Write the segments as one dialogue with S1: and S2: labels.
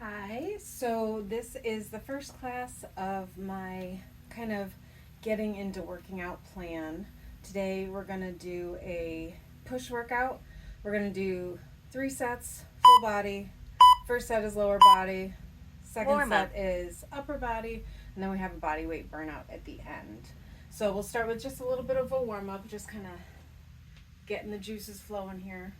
S1: Hi, so this is the first class of my kind of getting into working out plan. Today we're going to do a push workout. We're going to do 3 sets, full body. First set is lower body, second set is upper body, and then we have a body weight burnout at the end. So we'll start with just a little bit of a warm up, just kind of getting the juices flowing here.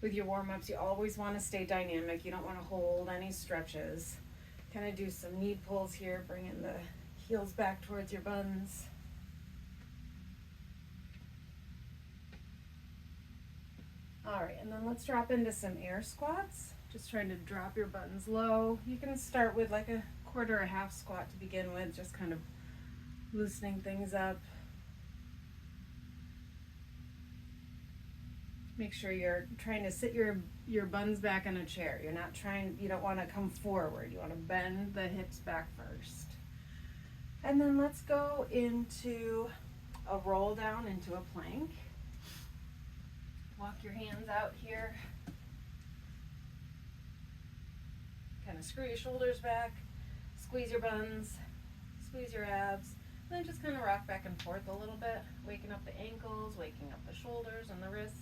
S1: With your warm-ups, you always want to stay dynamic. You don't want to hold any stretches. Kind of do some knee pulls here, bringing the heels back towards your buns. All right, and then let's drop into some air squats. Just trying to drop your buttons low. You can start with like a quarter or half squat to begin with, just kind of loosening things up. Make sure you're trying to sit your buns back in a chair. You don't want to come forward. You want to bend the hips back first. And then let's go into a roll down into a plank. Walk your hands out here. Kind of screw your shoulders back. Squeeze your buns. Squeeze your abs. And then just kind of rock back and forth a little bit. Waking up the ankles, waking up the shoulders and the wrists.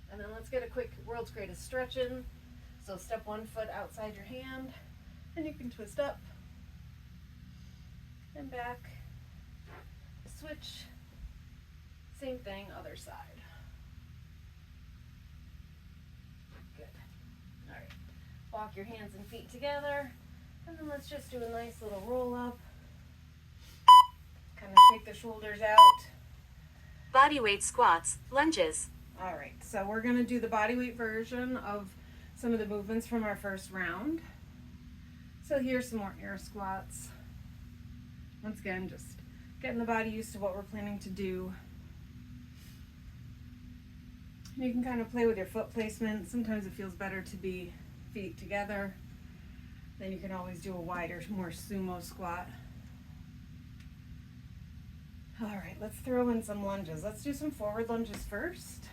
S1: And then let's get a quick world's greatest stretch in. So step one foot outside your hand, and you can twist up and back. Switch. Same thing, other side. Good. All right. Walk your hands and feet together, and then let's just do a nice little roll up. Kind of shake the shoulders out.
S2: Body weight squats, lunges.
S1: All right, so we're going to do the body weight version of some of the movements from our first round. So here's some more air squats. Once again, just getting the body used to what we're planning to do. You can kind of play with your foot placement. Sometimes it feels better to be feet together. Then you can always do a wider, more sumo squat. All right, let's throw in some lunges. Let's do some forward lunges first.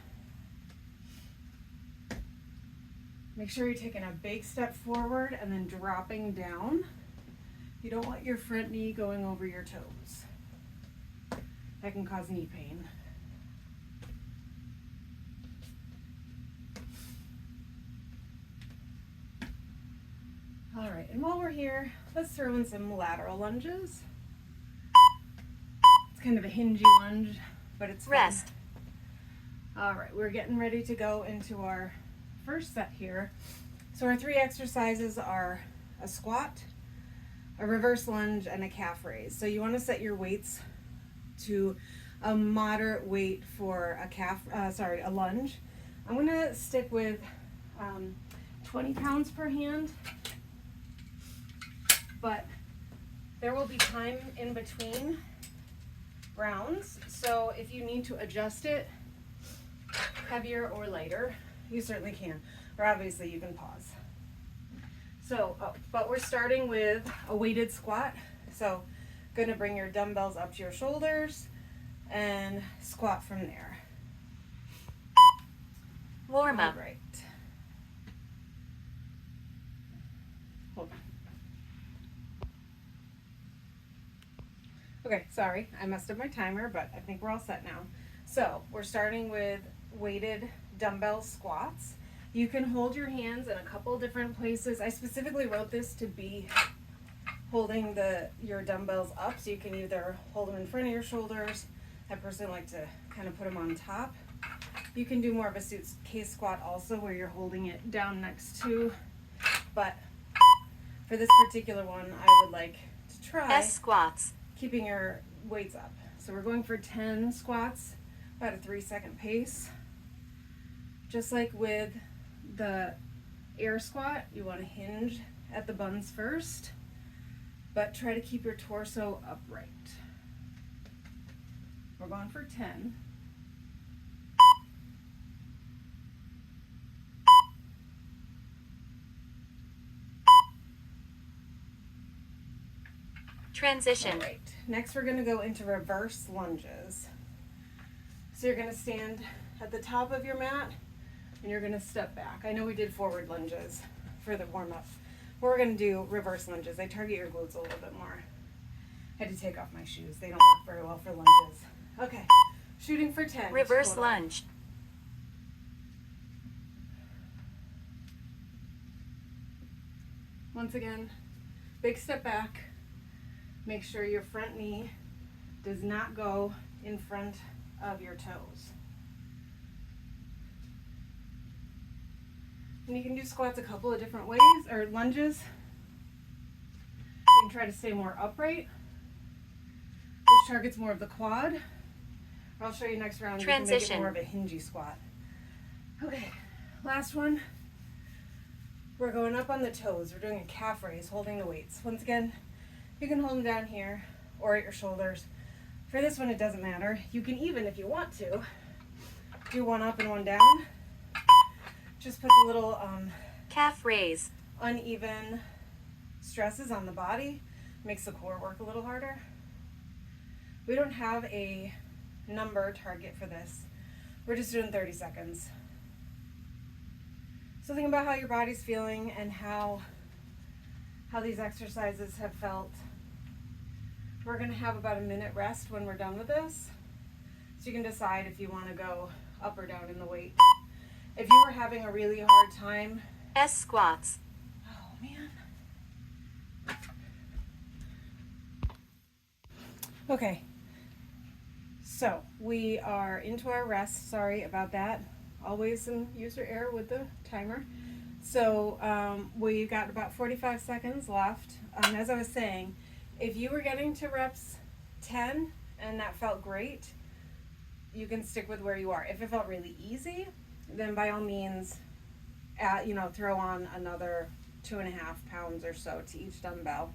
S1: Make sure you're taking a big step forward and then dropping down. You don't want your front knee going over your toes. That can cause knee pain. All right, and while we're here, let's throw in some lateral lunges. It's kind of a hingey lunge, but it's fun.
S2: Rest.
S1: All right, we're getting ready to go into our first set here. So our 3 exercises are a squat, a reverse lunge, and a calf raise. So you want to set your weights to a moderate weight for a lunge. I'm going to stick with 20 pounds per hand, but there will be time in between rounds. So if you need to adjust it heavier or lighter, you certainly can, or obviously you can pause. So, but we're starting with a weighted squat. So, going to bring your dumbbells up to your shoulders and squat from there.
S2: Warm up.
S1: All right. Hold on. Okay, sorry, I messed up my timer, but I think we're all set now. So, we're starting with weighted dumbbell squats. You can hold your hands in a couple different places. I specifically wrote this to be holding your dumbbells up, so you can either hold them in front of your shoulders. I personally like to kind of put them on top. You can do more of a suitcase squat also, where you're holding it down next to, but for this particular one, I would like to try
S2: S squats.
S1: Keeping your weights up. So we're going for 10 squats, about a 3-second pace. Just like with the air squat, you want to hinge at the buns first, but try to keep your torso upright. We're going for 10.
S2: Transition.
S1: All right, next we're going to go into reverse lunges. So you're going to stand at the top of your mat, and you're gonna step back. I know we did forward lunges for the warm-up. We're gonna do reverse lunges. They target your glutes a little bit more. I had to take off my shoes. They don't work very well for lunges. Okay, shooting for 10.
S2: Reverse
S1: total.
S2: lunge.
S1: Once again, big step back. Make sure your front knee does not go in front of your toes. And you can do squats a couple of different ways, or lunges. You can try to stay more upright, which targets more of the quad. Or I'll show you next round. You can make it
S2: Transition.
S1: more of a hingey squat. Okay, last one. We're going up on the toes. We're doing a calf raise, holding the weights. Once again, you can hold them down here or at your shoulders. For this one, it doesn't matter. You can even, if you want to, do one up and one down. Just puts a little
S2: Calf raise.
S1: uneven stresses on the body. Makes the core work a little harder. We don't have a number target for this. We're just doing 30 seconds. So think about how your body's feeling and how these exercises have felt. We're gonna have about a minute rest when we're done with this. So you can decide if you wanna go up or down in the weight. If you were having a really hard time,
S2: S squats.
S1: oh man. Okay, so we are into our rest. Sorry about that. Always some user error with the timer. So we've got about 45 seconds left. As I was saying, if you were getting to reps 10 and that felt great, you can stick with where you are. If it felt really easy, then by all means, throw on another 2.5 pounds or so to each dumbbell.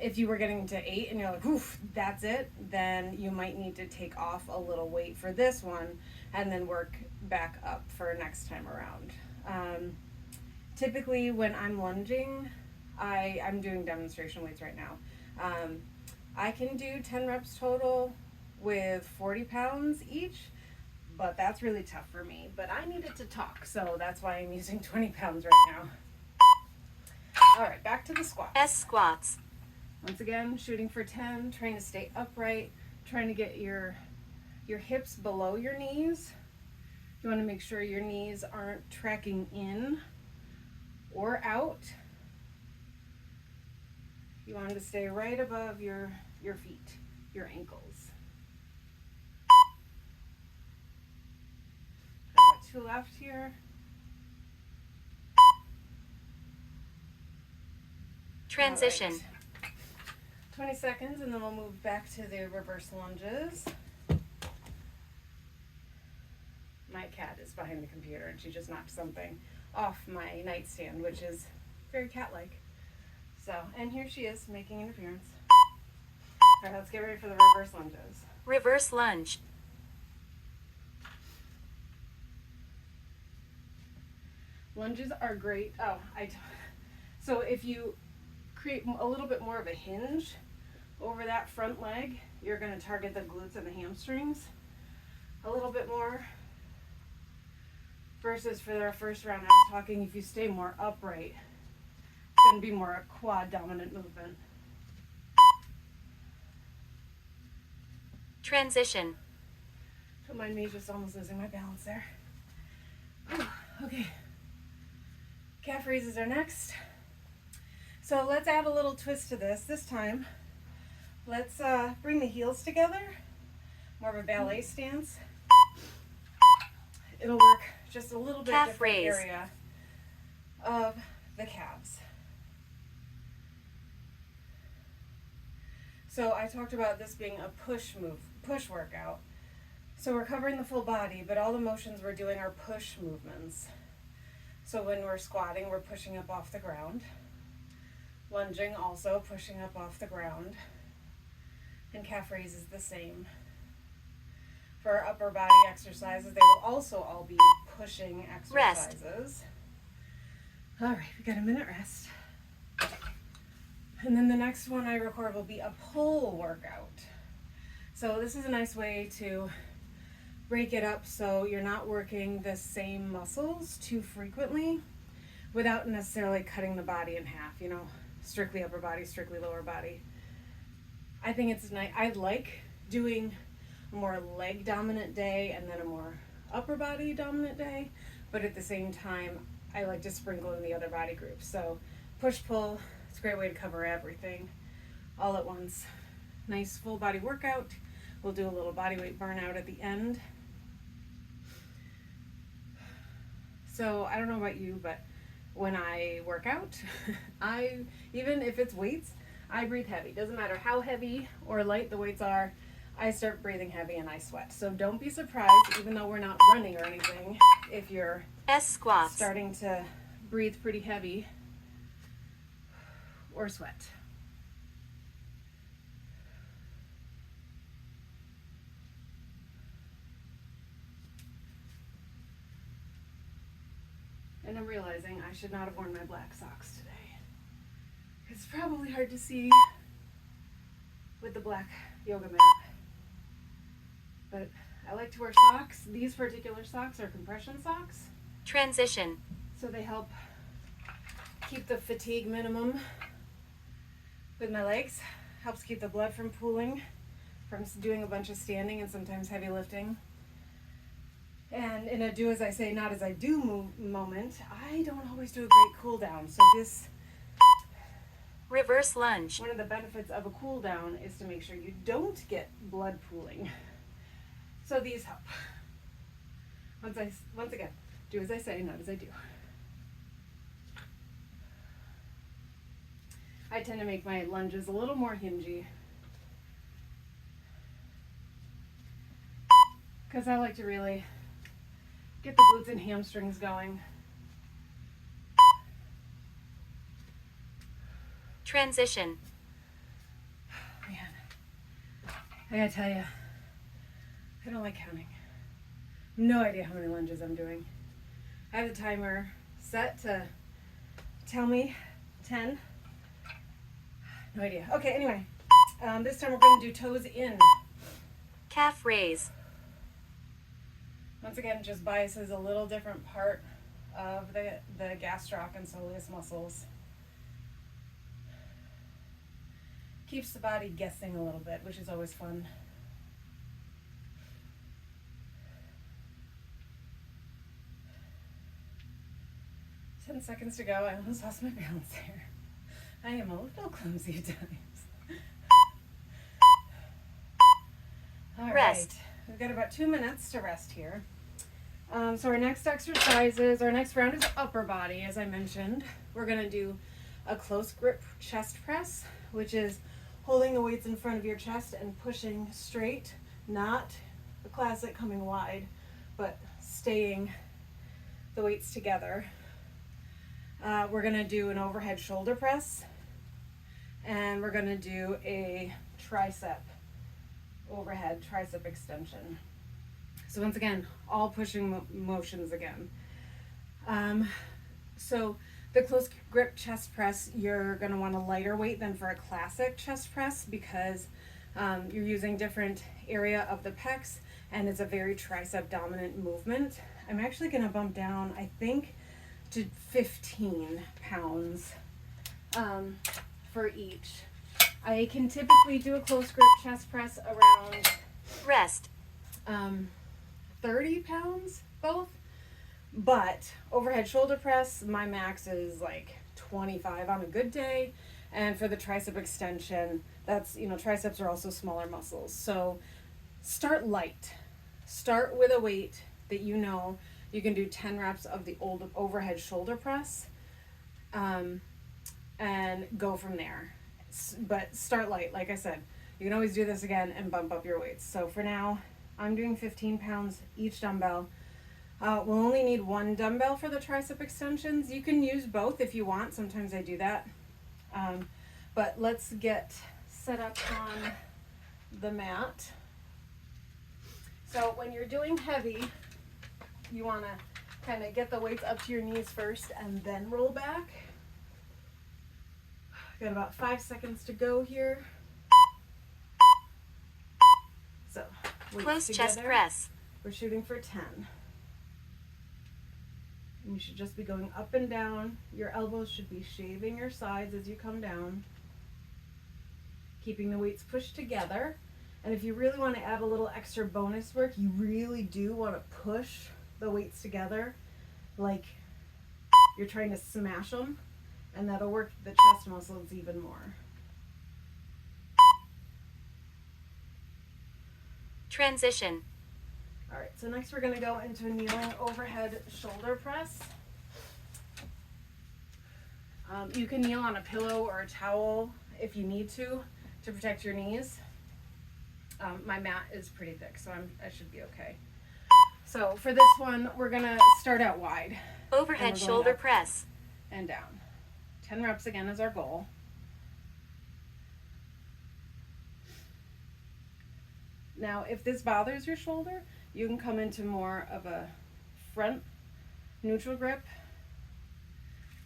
S1: If you were getting to 8 and you're like, oof, that's it, then you might need to take off a little weight for this one and then work back up for next time around. Typically when I'm lunging, I'm doing demonstration weights right now. I can do 10 reps total with 40 pounds each, but that's really tough for me. But I needed to talk, so that's why I'm using 20 pounds right now. All right, back to the squat.
S2: S squats.
S1: Once again, shooting for 10, trying to stay upright, trying to get your hips below your knees. You want to make sure your knees aren't tracking in or out. You want them to stay right above your feet, your ankles. I've got 2 left here.
S2: Transition.
S1: All right. 20 seconds and then we'll move back to the reverse lunges. My cat is behind the computer and she just knocked something off my nightstand, which is very cat-like. So, and here she is making an appearance. All right, let's get ready for the reverse lunges.
S2: Reverse lunge.
S1: Lunges are great. So if you create a little bit more of a hinge over that front leg, you're going to target the glutes and the hamstrings a little bit more. Versus for our first round, I was talking if you stay more upright, it's going to be more a quad dominant movement.
S2: Transition.
S1: Don't mind me just almost losing my balance there. Whew, okay. Calf raises are next. So let's add a little twist to this. This time, let's bring the heels together. More of a ballet stance. It'll work just a little bit
S2: Calf
S1: different
S2: raise.
S1: area of the calves. So I talked about this being a push workout. So we're covering the full body, but all the motions we're doing are push movements. So when we're squatting, we're pushing up off the ground. Lunging, also pushing up off the ground. And calf raise is the same. For our upper body exercises, they will also all be pushing exercises.
S2: Rest.
S1: All right, we got a minute rest. And then the next one I record will be a pull workout. So this is a nice way to break it up so you're not working the same muscles too frequently without necessarily cutting the body in half, you know, strictly upper body, strictly lower body. I think it's nice. I like doing a more leg dominant day and then a more upper body dominant day, but at the same time, I like to sprinkle in the other body groups. So push pull, it's a great way to cover everything all at once. Nice full body workout. We'll do a little body weight burnout at the end. So I don't know about you, but when I work out, even if it's weights, I breathe heavy. Doesn't matter how heavy or light the weights are, I start breathing heavy and I sweat. So don't be surprised, even though we're not running or anything, if you're
S2: S squats.
S1: starting to breathe pretty heavy or sweat. And I'm realizing I should not have worn my black socks today. It's probably hard to see with the black yoga mat. But I like to wear socks. These particular socks are compression socks.
S2: Transition.
S1: So they help keep the fatigue minimum with my legs. Helps keep the blood from pooling from doing a bunch of standing and sometimes heavy lifting. And in a do as I say, not as I do moment, I don't always do a great cool down. So this,
S2: Reverse lunge.
S1: one of the benefits of a cool down is to make sure you don't get blood pooling. So these help. Once again, do as I say, not as I do. I tend to make my lunges a little more hingy because I like to really get the glutes and hamstrings going.
S2: Transition.
S1: Man, I gotta tell you, I don't like counting. No idea how many lunges I'm doing. I have the timer set to tell me 10. No idea. Okay, anyway, this time we're going to do toes in.
S2: Calf raise.
S1: Once again, just biases a little different part of the gastroc and soleus muscles. Keeps the body guessing a little bit, which is always fun. Ten seconds to go. I almost lost my balance there. I am a little clumsy at times. All
S2: Rest.
S1: right. We've got about 2 minutes to rest here. So our next our next round is upper body, as I mentioned. We're going to do a close grip chest press, which is holding the weights in front of your chest and pushing straight, not the classic coming wide, but staying the weights together. We're going to do an overhead shoulder press, and we're going to do a overhead tricep extension. So once again, all pushing motions again. So the close grip chest press, you're going to want a lighter weight than for a classic chest press because you're using different area of the pecs, and it's a very tricep dominant movement. I'm actually going to bump down, I think, to 15 pounds for each. I can typically do a close grip chest press around
S2: Rest.
S1: 30 pounds both, but overhead shoulder press, my max is like 25 on a good day. And for the tricep extension, that's, triceps are also smaller muscles. So start light. Start with a weight that you can do 10 reps of the old overhead shoulder press, and go from there. But start light. Like I said, you can always do this again and bump up your weights. So for now, I'm doing 15 pounds each dumbbell. We'll only need one dumbbell for the tricep extensions. You can use both if you want. Sometimes I do that. But let's get set up on the mat. So when you're doing heavy, you want to kind of get the weights up to your knees first and then roll back. Got about 5 seconds to go here. So
S2: Close chest press.
S1: We're shooting for 10. And you should just be going up and down. Your elbows should be shaving your sides as you come down. Keeping the weights pushed together. And if you really want to add a little extra bonus work, you really do want to push the weights together like you're trying to smash them, and that'll work the chest muscles even more.
S2: Transition.
S1: All right, so next we're going to go into a kneeling overhead shoulder press. You can kneel on a pillow or a towel if you need to protect your knees. My mat is pretty thick, so I should be okay. So for this one, we're going to start out wide.
S2: Overhead shoulder press.
S1: And down. 10 reps again is our goal. Now, if this bothers your shoulder, you can come into more of a front neutral grip.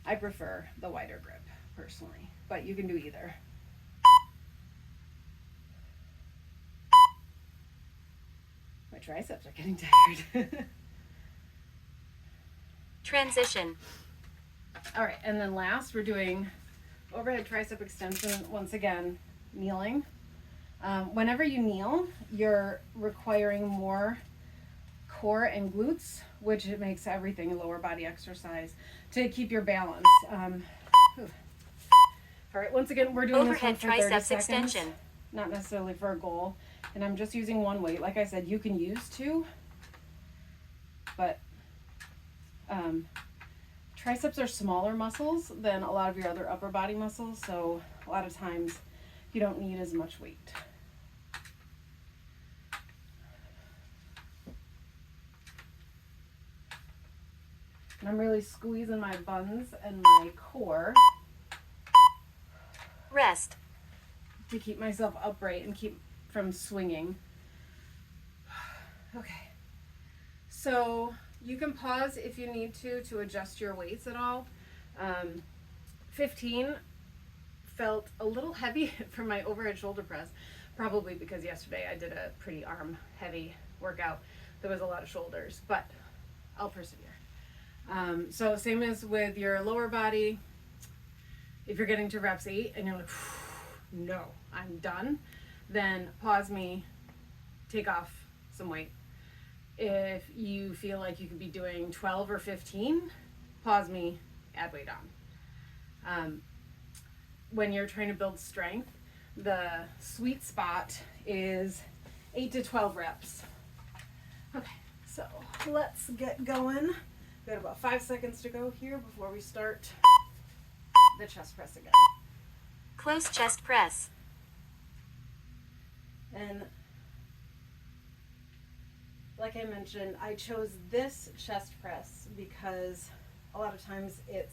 S1: I prefer the wider grip, personally, but you can do either. My triceps are getting tired.
S2: Transition.
S1: All right, and then last, we're doing overhead tricep extension, once again, kneeling. Whenever you kneel, you're requiring more core and glutes, which it makes everything a lower body exercise to keep your balance. All right, once again, we're doing
S2: overhead
S1: this one for 30
S2: triceps
S1: seconds,
S2: extension.
S1: not necessarily for a goal. And I'm just using one weight. Like I said, you can use two, but triceps are smaller muscles than a lot of your other upper body muscles, so a lot of times you don't need as much weight. And I'm really squeezing my buns and my core
S2: Rest.
S1: to keep myself upright and keep from swinging. Okay. So you can pause if you need to adjust your weights at all. 15 felt a little heavy for my overhead shoulder press, probably because yesterday I did a pretty arm heavy workout. There was a lot of shoulders, but I'll persevere. So same as with your lower body. If you're getting to reps 8 and you're like, no, I'm done, then pause me, take off some weight. If you feel like you could be doing 12 or 15, pause me, add weight on. When you're trying to build strength, the sweet spot is 8 to 12 reps. Okay, so let's get going. We've got about 5 seconds to go here before we start the chest press again.
S2: Close chest press.
S1: And like I mentioned, I chose this chest press because a lot of times it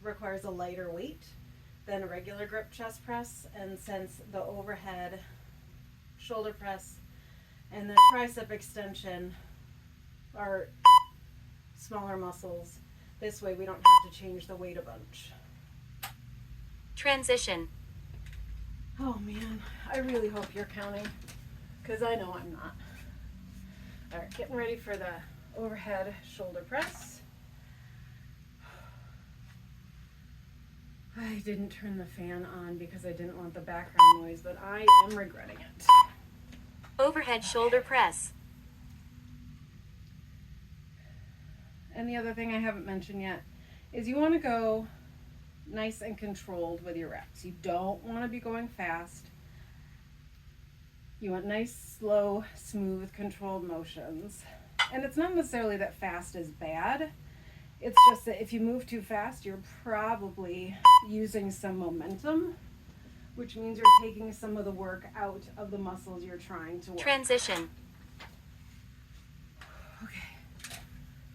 S1: requires a lighter weight than a regular grip chest press, and since the overhead shoulder press and the tricep extension are smaller muscles, this way we don't have to change the weight a bunch.
S2: Transition.
S1: Oh man, I really hope you're counting, because I know I'm not. All right, getting ready for the overhead shoulder press. I didn't turn the fan on because I didn't want the background noise, but I am regretting it.
S2: Overhead shoulder press.
S1: And the other thing I haven't mentioned yet is you want to go nice and controlled with your reps. You don't want to be going fast. You want nice, slow, smooth, controlled motions. And it's not necessarily that fast is bad. It's just that if you move too fast, you're probably using some momentum, which means you're taking some of the work out of the muscles you're trying to work.
S2: Transition.
S1: Okay.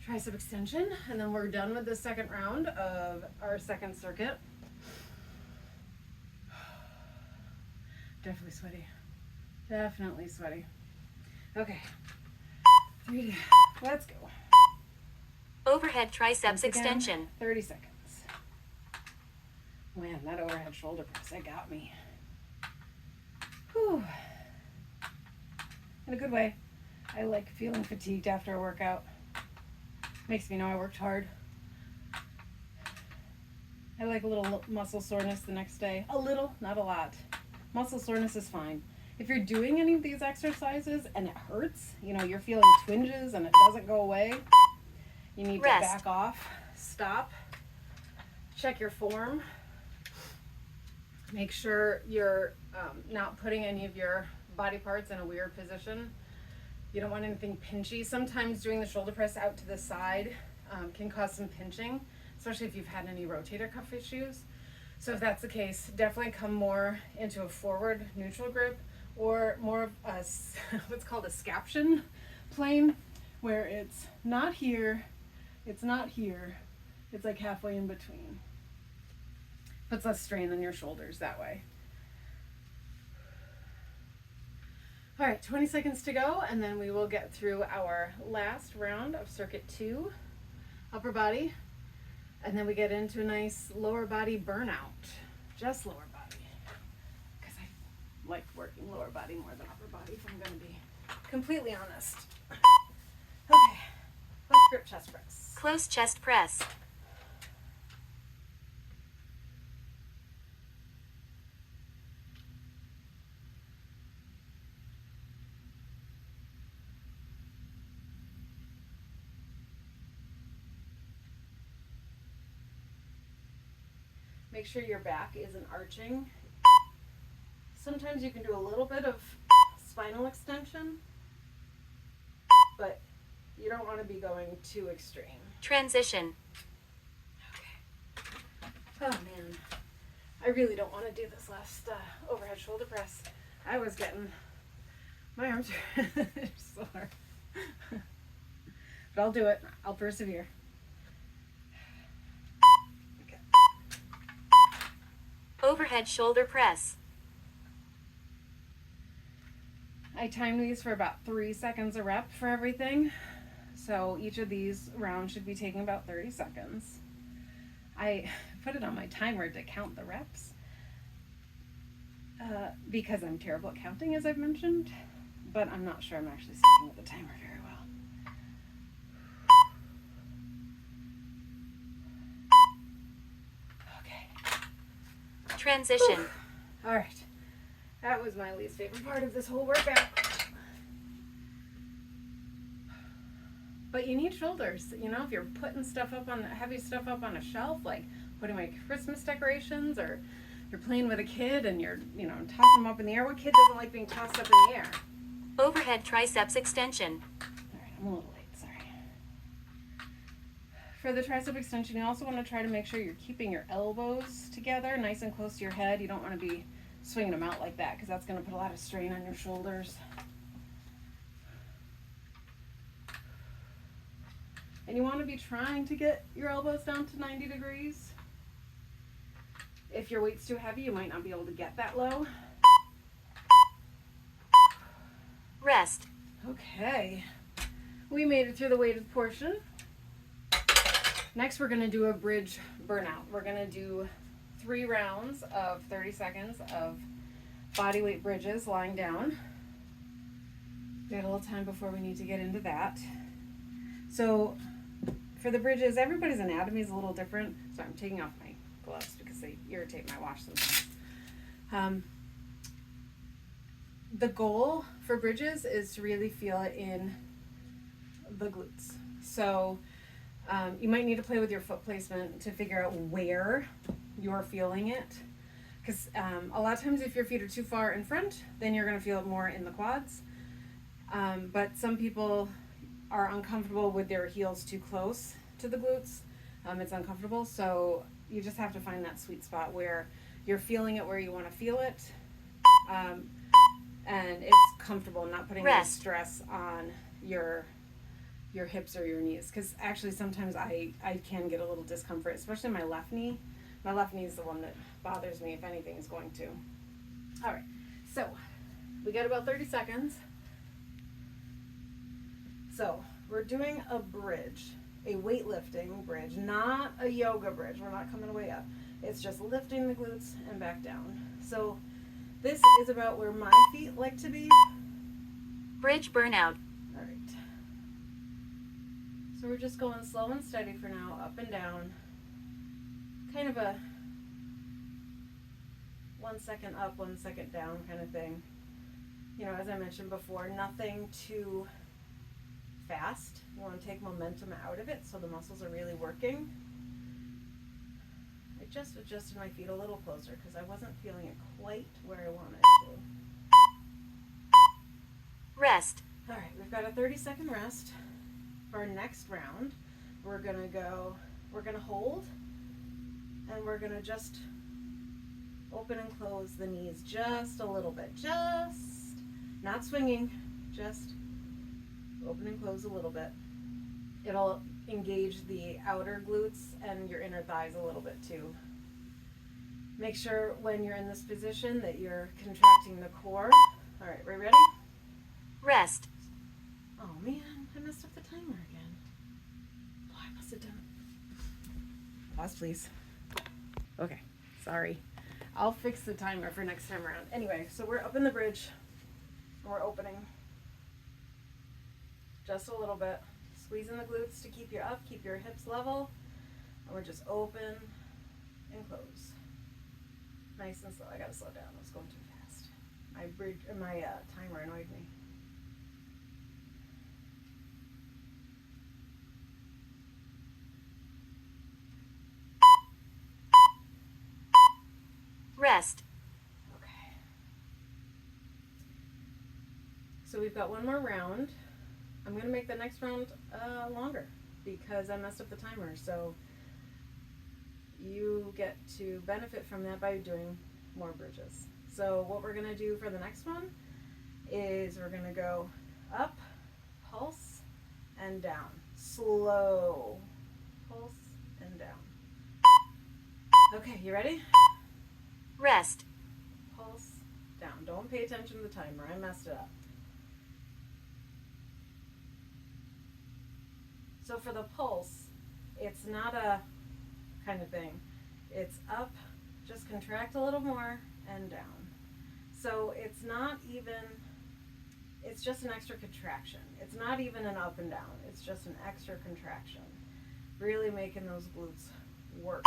S1: Tricep extension, and then we're done with the second round of our second circuit. Definitely sweaty. Definitely sweaty. Okay. 3, let's go.
S2: Overhead triceps
S1: Once again,
S2: extension.
S1: 30 seconds. Man, that overhead shoulder press, that got me. Whew. In a good way. I like feeling fatigued after a workout. Makes me know I worked hard. I like a little muscle soreness the next day. A little, not a lot. Muscle soreness is fine. If you're doing any of these exercises and it hurts, you know, you're feeling twinges and it doesn't go away, you need to back off, stop, check your form. Make sure you're not putting any of your body parts in a weird position. You don't want anything pinchy. Sometimes doing the shoulder press out to the side can cause some pinching, especially if you've had any rotator cuff issues. So if that's the case, definitely come more into a forward neutral grip or more of a, what's called a scaption plane, where it's not here, it's not here, it's like halfway in between. Puts less strain on your shoulders that way. All right, 20 seconds to go, and then we will get through our last round of circuit 2, upper body, and then we get into a nice lower body burnout, just lower body, because I like working lower body more than upper body, if I'm going to be completely honest. Okay, let's grip chest press.
S2: Close chest press.
S1: Make sure your back isn't arching. Sometimes you can do a little bit of spinal extension, but you don't want to be going too extreme.
S2: Transition.
S1: Okay. Oh man, I really don't want to do this last overhead shoulder press. I was getting, my arms are sore. But I'll do it. I'll persevere.
S2: Overhead shoulder press.
S1: I time these for about 3 seconds a rep for everything. So each of these rounds should be taking about 30 seconds. I put it on my timer to count the reps because I'm terrible at counting, as I've mentioned, but I'm not sure I'm actually sticking with the timer very well.
S2: Transition.
S1: All right, that was my least favorite part of this whole workout. But you need shoulders. You know, if you're putting stuff up on heavy stuff up on a shelf, like putting my Christmas decorations, or you're playing with a kid and you're, you know, tossing them up in the air. What kid doesn't like being tossed up in the air?
S2: Overhead triceps extension.
S1: All right, I'm a little late. Sorry. For the tricep extension, you also want to try to make sure you're keeping your elbows together, nice and close to your head. You don't want to be swinging them out like that because that's going to put a lot of strain on your shoulders. And you want to be trying to get your elbows down to 90 degrees. If your weight's too heavy, you might not be able to get that low.
S2: Rest.
S1: Okay, we made it through the weighted portion. Next, we're going to do a bridge burnout. We're going to do 3 rounds of 30 seconds of body weight bridges lying down. We got a little time before we need to get into that. So for the bridges, everybody's anatomy is a little different. So I'm taking off my gloves because they irritate my wash sometimes. The goal for bridges is to really feel it in the glutes. So you might need to play with your foot placement to figure out where you're feeling it. Because a lot of times if your feet are too far in front, then you're going to feel it more in the quads. But some people are uncomfortable with their heels too close to the glutes. It's uncomfortable, so you just have to find that sweet spot where you're feeling it where you want to feel it. And it's comfortable, not putting any stress on your hips or your knees, because actually sometimes I can get a little discomfort, especially my left knee. My left knee is the one that bothers me if anything is going to. All right, so we got about 30 seconds. So we're doing a bridge, a weightlifting bridge, not a yoga bridge. We're not coming way up. It's just lifting the glutes and back down. So this is about where my feet like to be.
S2: Bridge burnout.
S1: All right. So we're just going slow and steady for now, up and down. Kind of a 1 second up, 1 second down kind of thing. You know, as I mentioned before, nothing too fast. You want to take momentum out of it so the muscles are really working. I just adjusted my feet a little closer because I wasn't feeling it quite where I wanted to.
S2: Rest.
S1: All right, we've got a 30-second rest. For our next round, we're gonna hold, and we're gonna just open and close the knees just a little bit, just not swinging, just open and close a little bit. It'll engage the outer glutes and your inner thighs a little bit too. Make sure when you're in this position that you're contracting the core. All right, we ready?
S2: Rest.
S1: Oh man, I messed up the timer again. Oh, I must have done it. Pause, please. Okay, sorry. I'll fix the timer for next time around. Anyway, so we're up in the bridge. And we're opening. Just a little bit. Squeezing the glutes to keep you up, keep your hips level. And we're just open and close. Nice and slow. I gotta slow down. I was going too fast. My timer annoyed me.
S2: Rest.
S1: Okay. So we've got one more round. I'm going to make the next round longer because I messed up the timer. So you get to benefit from that by doing more bridges. So what we're going to do for the next one is we're going to go up, pulse, and down. Slow. Pulse and down. Okay, you ready?
S2: Rest.
S1: Pulse down. Don't pay attention to the timer. I messed it up. So for the pulse, it's not a kind of thing. It's up, just contract a little more, and down. So it's not even, it's just an extra contraction. It's not even an up and down. It's just an extra contraction. Really making those glutes work.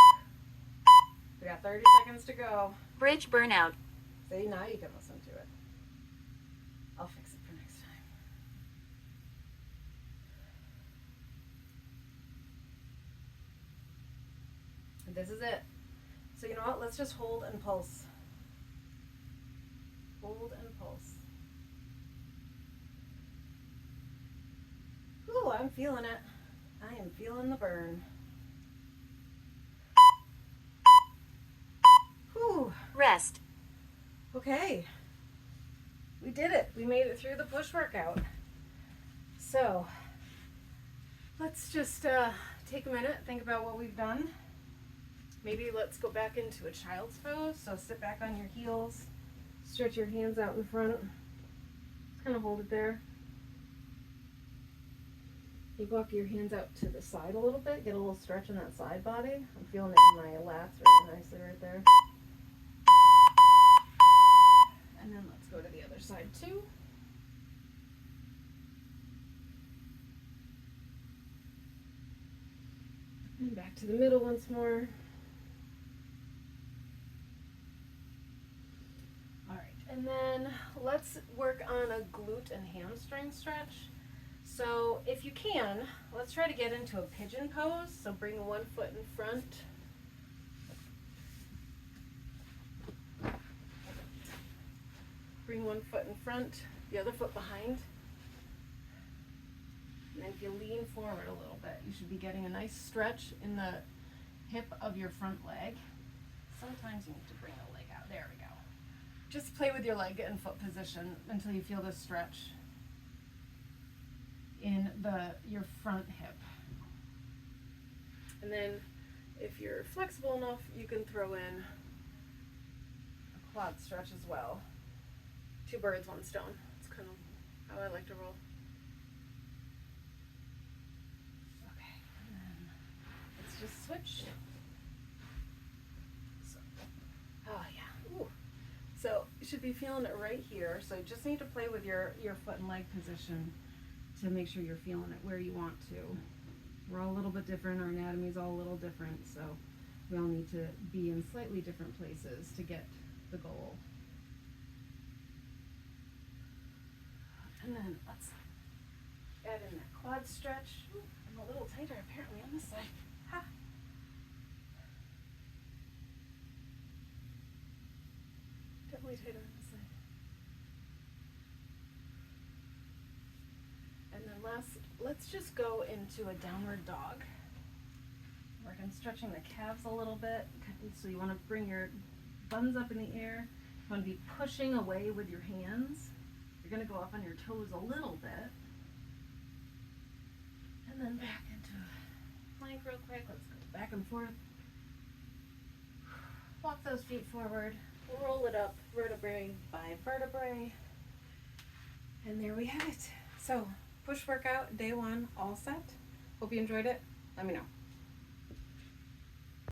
S1: We got 30 seconds to go.
S2: Bridge burnout.
S1: See, now you can listen to it. I'll fix it for next time. And this is it. So you know what? Let's just hold and pulse. Hold and pulse. Ooh, I'm feeling it. I am feeling the burn. Whew.
S2: Rest.
S1: Okay, we did it. We made it through the push workout. So let's just take a minute, think about what we've done. Maybe let's go back into a child's pose. So sit back on your heels, stretch your hands out in front, kind of hold it there. You walk your hands out to the side a little bit, get a little stretch in that side body. I'm feeling it in my lats really nicely right there. And then let's go to the other side too. And back to the middle once more. All right, and then let's work on a glute and hamstring stretch. So if you can, let's try to get into a pigeon pose. So bring one foot in front. Bring one foot in front, the other foot behind. And then if you lean forward a little bit, you should be getting a nice stretch in the hip of your front leg. Sometimes you need to bring the leg out. There we go. Just play with your leg and foot position until you feel the stretch in your front hip. And then if you're flexible enough, you can throw in a quad stretch as well. 2 birds, 1 stone. That's kind of how I like to roll. Okay, and then let's just switch. So, oh yeah. Ooh. So you should be feeling it right here. So you just need to play with your foot and leg position to make sure you're feeling it where you want to. We're all a little bit different. Our anatomy's all a little different, so we all need to be in slightly different places to get the goal. And then let's add in that quad stretch. Ooh, I'm a little tighter apparently on this side. Ha! Definitely tighter on this side. And then let's just go into a downward dog. Working stretching the calves a little bit. So you want to bring your buns up in the air. You want to be pushing away with your hands. You're going to go up on your toes a little bit. And then back into a plank real quick. Let's go back and forth. Walk those feet forward. Roll it up vertebrae by vertebrae. And there we have it. So, push workout, day 1, all set. Hope you enjoyed it. Let me know.